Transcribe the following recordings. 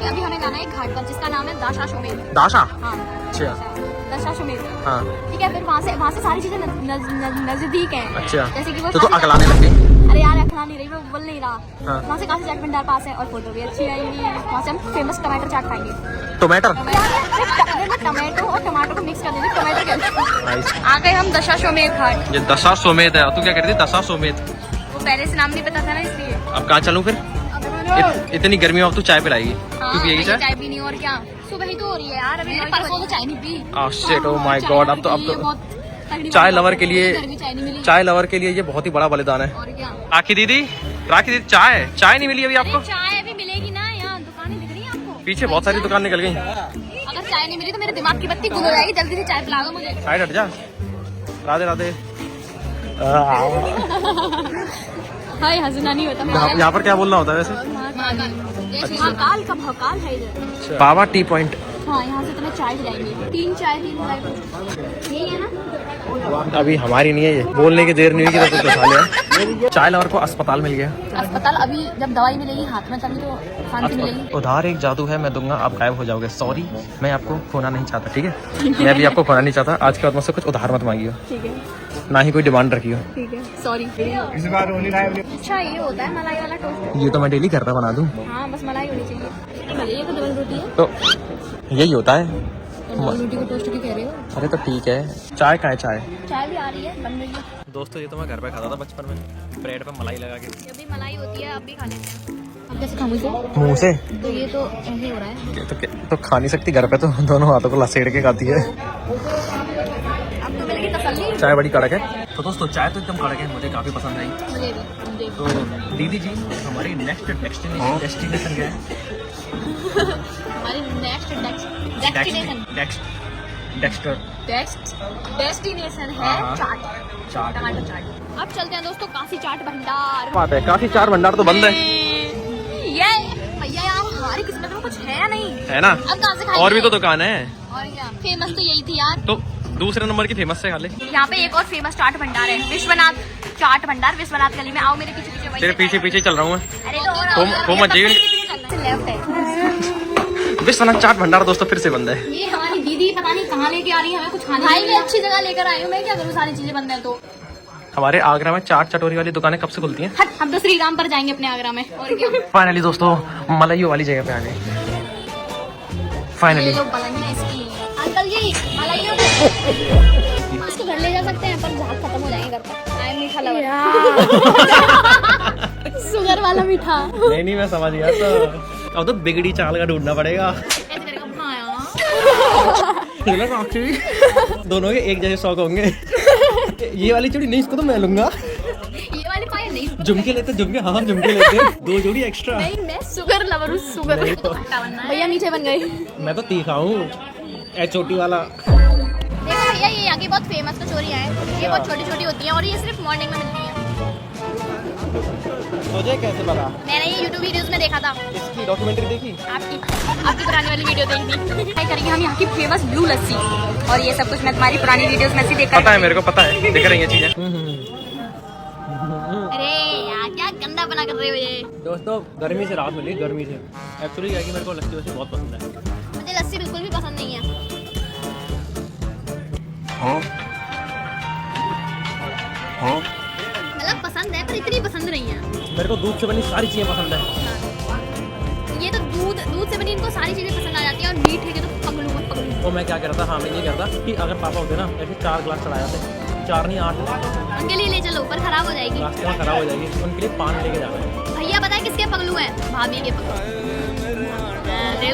अभी हमें जाना है घाट पर जिसका नाम है दशाश्वमेध। दाशा? हाँ अच्छा। दशाश्वमेध। हाँ ठीक है, फिर वहाँ से सारी चीजें नजदीक हैं। अच्छा, जैसे कि वो तो अकलाने लग गई। अरे यार अखला नहीं रही, वो बोल नहीं रहा। हाँ। वहाँ से काफी चाट भंडार पास है और फोटो भी अच्छी आएंगी। वहाँ से हम फेमस टमाटर चाट खाएंगे। टमाटर? टमाटो और टमाटर को मिक्स कर देंगे। टमाटर आ गए हम दशाश्वमेध घाट। ये दशाश्वमेध है, तू क्या कहती थी? दशाश्वमेध? वो पहले से नाम नहीं पता था ना, इसलिए। अब कहाँ चलूं फिर? इतनी गर्मी में अब तू चाय पिलाएगी? तू पिएगी चाय? चाय भी नहीं, और क्या, सुबह ही तो हो रही है यार, अभी परसों तो चाय नहीं P. Oh shit, oh my God. अब तो चाय लवर के लिए, चाय लवर के लिए ये बहुत ही बड़ा बलिदान है। और क्या। राखी दीदी चाय नहीं मिली अभी आपको? चाय अभी मिलेगी ना, यहाँ दुकानें दिख रही है आपको? पीछे बहुत सारी दुकान निकल गई। अगर चाय नहीं मिली तो मेरे दिमाग की बत्ती गुल हो जाएगी। जल्दी से चाय पिला दो मुझे। साइड हट जा। राधे राधे। हाय हंसना नहीं होता। यहाँ पर क्या बोलना होता है वैसे? महाकाल का भौकाल है इधर। बाबा टी पॉइंट। हाँ, यहाँ से तुम्हें चाय पिलाएंगे। 3 चाय 3 फ्राई। यही है ना? अभी हमारी नहीं है ये, बोलने की देर नहीं हुई कि तो खा लिया। चाय लवर को अस्पताल मिल गया। अस्पताल अभी जब दवाई मिलेगी हाथ में तभी तो शांति मिलेगी। उधार एक जादू है, मैं दूंगा, आप गायब हो जाओगे। सॉरी, मैं आपको खोना नहीं चाहता, ठीक है? मैं भी आपको खोना नहीं चाहता। आज के बाद मुझसे कुछ उधार मत मांगियो, ठीक है? ना ही कोई डिमांड रखियो। ठीक है, सॉरी। अच्छा, ये होता है मलाई वाला टोस्ट? ये तो मैं डेली करता बना दूं। हाँ, बस मलाई होनी चाहिए। ये तो डबल रोटी है। तो यही होता है। डबल रोटी को टोस्ट क्यों कह रहे हो? अरे तो ठीक है। चाय का है? चाय भी आ रही है, बन रही है। दोस्तों, ये तो मैं घर पे खाता था बचपन में, ब्रेड पे मलाई लगा के। जब भी मलाई होती है अब भी खा लेते हैं। अब कैसे खाऊं इसे? मुंह से? तो ये तो ऐसे हो रहा है। तो खा नहीं सकती घर पे, तो दोनों हाथों को लसेड़ के खाती है। अब तो मिल गई तसल्ली। चाय बड़ी कड़क है। तो दोस्तों, चाय तो एकदम कड़क है, मुझे काफी पसंद आई। मुझे भी। तो दीदी जी, हमारी नेक्स्ट डेस्टिनेशन क्या है? हमारी नेक्स्ट डेस्टिनेशन है चाट। टमाटर चाट। अब चलते हैं दोस्तों काशी चाट भंडार। बात है, काशी चाट भंडार तो बंद है। ये भैया यार, हमारी किस्मत में कुछ है नहीं, है ना? अब कहाँ से खाएंगे? और भी तो दुकान है। और क्या, फेमस तो यही थी यार। तो दूसरे नंबर की फेमस से खा ले। यहाँ पे एक और फेमस चाट भंडार है, विश्वनाथ चाट भंडार, विश्वनाथ गली में। आओ मेरे पीछे पीछे। तेरे पीछे पीछे चल रहा हूँ मैं। अरे तो मत जाइए। लेफ्ट है। विश्वनाथ चाट भंडार दोस्तों फिर से बंद है। ये हमारी दीदी पता नहीं कहाँ लेके आ रही है हमें कुछ खाने। भाई मैं अच्छी जगह लेकर आई हूँ, मैं क्या करूँ, सारी चीजें बंद है तो। हमारे आगरा में चाट चटोरी वाली दुकानें कब से खुलती हैं? हट, हम तो श्री राम पर जाएंगे अपने आगरा में, और क्या। फाइनली दोस्तों, मलाइयों वाली जगह पे आ गए। फाइनली। अंकल जी मलाइयों इसको घर ले जा सकते हैं, पर झाग खत्म हो जाएंगे घर पर। आई मीठा शुगर वाला मीठा। नहीं मैं समझ गया। तो अब तो बिगड़ी चाल का ढूंढना पड़ेगा। दोनों के एक जैसे शौक होंगे। ये वाली चूड़ी नहीं, इसको तो मैं लूंगा। ये वाली पायल नहीं। झुमके लेते, झुमके। हाँ, झुमके लेते। 2 जोड़ी एक्स्ट्रा। नहीं, मैं शुगर लवर हूँ, शुगर। भैया मीठे बन गए। मैं तो तीखा हूँ, चोटी वाला। देखो भैया, ये यहाँ की बहुत फेमस कचौरियाँ हैं। ये बहुत छोटी छोटी होती हैं और ये सिर्फ मॉर्निंग में मिलती हैं। तुझे कैसे पता? मैंने ये यूट्यूब वीडियोस में देखा था। इसकी डॉक्यूमेंट्री देखी? आपकी पुरानी वाली वीडियो देखी। ट्राई करेंगे हम यहाँ की फेमस ब्लू लस्सी, और ये सब कुछ मैं तुम्हारी पुरानी वीडियोस में से देखा। पता है मेरे को, पता है, दिख रही है चीजें। अरे यार, क्या गंदा बना कर रहे हो ये। दोस्तों, गर्मी से राहत मिली, गर्मी से। एक्चुअली क्या है कि मेरे को लस्सी वस्सी बहुत पसंद है। मुझे लस्सी बिल्कुल भी पसंद नहीं है। मतलब पसंद है, पर इतनी पसंद नहीं है। मेरे को दूध से बनी सारी चीजें पसंद है। ये तो दूध से बनी इनको सारी चीजें पसंद आ जाती हैं, और मीठे के तो पगलू। तो मैं क्या कह रहा था, हाँ मैं ये कहता कि अगर पापा होते ना, ऐसे 4 ग्लास चढ़ा जाते, 4 नहीं 8। उनके लिए ले चलो, पर खराब हो जाएगी। रास्ते में खराब हो जाएगी, उनके लिए पान लेके जाना है। भैया पता है किसके पगलू हैं? भाभी के पगलू।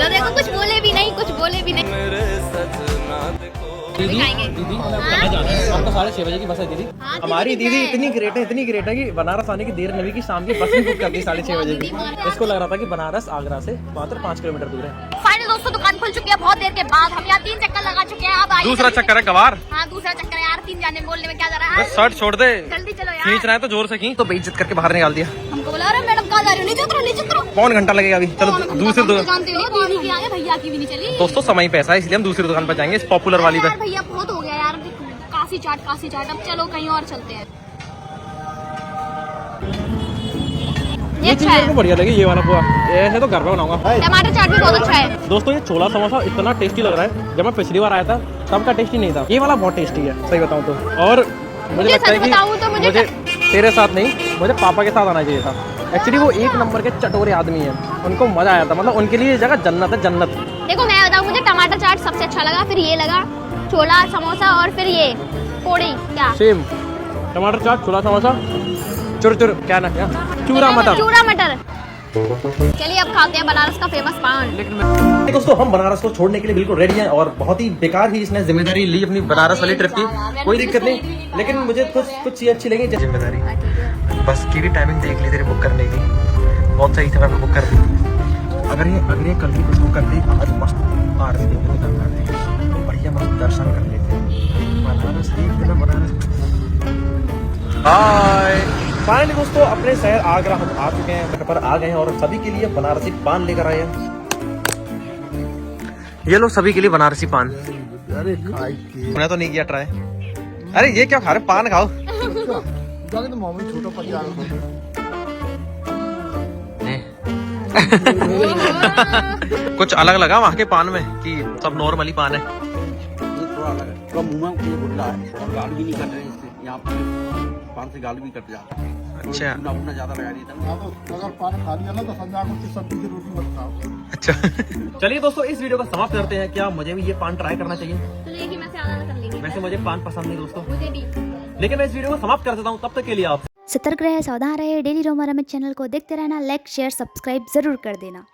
देखो कुछ बोले भी नहीं। दीदी कहाँ जाना है? हमको 6:30 बजे की बस है दीदी। हाँ, हमारी दीदी इतनी ग्रेट है कि बनारस आने की देर नहीं हुई कि शाम की बस भी बुक कर दी 6:30 बजे की। इसको लग रहा था कि बनारस आगरा से मात्र 5 किलोमीटर दूर है। फाइनल दोस्तों, दुकान खुल चुकी है बहुत देर के बाद। हम यहाँ 3 चक्कर लगा चुके हैं। अब दूसरा चक्कर है गवार। हाँ, दूसरा चक्कर है यार। 3 जाने बोलने में क्या जा रहा है। शर्ट छोड़ दे, जल्दी चलो यार। खींच रहा है तो जोर से खींच। तो बेइज्जत करके बाहर निकाल दिया। हमको बोला, अरे मैडम कहाँ जा रही हो, नीचे उतरो। पौन घंटा लगेगा अभी। चलो दूसरी दुकान। जानते हो भैया की भी नहीं चली। दोस्तों, समय पैसा है, इसलिए हम दूसरी दुकान पर जाएंगे, इस पॉपुलर वाली पे। भैया बहुत हो गया यार, काशी चाट। अब चलो कहीं और चलते हैं। ये चीज़ अच्छा मेरे को बढ़िया लगी, ये वाला पोहा। ऐसे तो घर पे बनाऊंगा। टमाटर चाट भी बहुत अच्छा है। दोस्तों ये छोला समोसा इतना टेस्टी लग रहा है, जब मैं पिछली बार आया था तब का टेस्टी नहीं था, ये वाला बहुत टेस्टी है सही बताऊं तो। और मुझे लगता है सच बताऊं तो कि मुझे तेरे साथ नहीं, मुझे पापा के साथ आना चाहिए था। एक्चुअली वो एक नंबर के चटोरे आदमी हैं, उनको मजा आया था, मतलब उनके लिए ये जगह जन्नत है, जन्नत। देखो मैं बताऊं, मुझे टमाटर चाट सबसे अच्छा लगा, फिर ये लगा छोला समोसा और फिर ये पोड़ी क्या सेम टमाटर चाट, छोला समोसा, चुर चुर क्या ना क्या चूरा मटर। चूरा मटर। चलिए अब खाते हैं बनारस का फेमस पान। दोस्तों हम बनारस को छोड़ने के लिए बिल्कुल रेडी हैं और बहुत ही बेकार ही इसने जिम्मेदारी ली अपनी बनारस वाली ट्रिप की। कोई दिक्कत नहीं, लेकिन मुझे कुछ चीज़ अच्छी लगी। जिम्मेदारी बस की भी टाइमिंग देख ली तेरी बुक करने की, बहुत सही समय पे बुक कर दी। अगर ये कल भी कुछ बुक कर दी, आज मस्त आरती देखने को कर दी, बढ़िया मस्त दर्शन कर लेते बनारस देख बनारस। हाय फाइनली दोस्तों अपने शहर आगरा हम आ चुके हैं, पर आ गए हैं और सभी के लिए बनारसी पान लेकर आए हैं। ये लो सभी के लिए बनारसी पान। अरे मैंने तो नहीं किया ट्राई। अरे ये क्या खा रहे, पान खाओ। कुछ अलग लगा वहाँ के पान में कि सब नॉर्मली पान है? थोड़ा अलग है, थोड़ा मुंह में ये गुल्ला है और गाल भी नहीं कट रहे इससे, यहाँ पर पान से गाल भी कट जाता है। अच्छा अपना ज्यादा लगा नहीं था। अगर पान खा लिया ना तो समझा कुछ सब्जी की रोटी मत खाओ। अच्छा चलिए दोस्तों इस वीडियो को समाप्त करते हैं। क्या मुझे भी ये पान ट्राई करना चाहिए? लेकिन मैं ज्यादा कर लेंगे। वैसे मुझे पान पसंद नहीं दोस्तों, मुझे भी। लेकिन मैं इस वीडियो को समाप्त कर देता हूँ। तब तक के लिए आप सतर्क रहे, सावधान रहे। डेली रोमारा में चैनल को देखते रहना, लाइक शेयर सब्सक्राइब जरूर कर देना।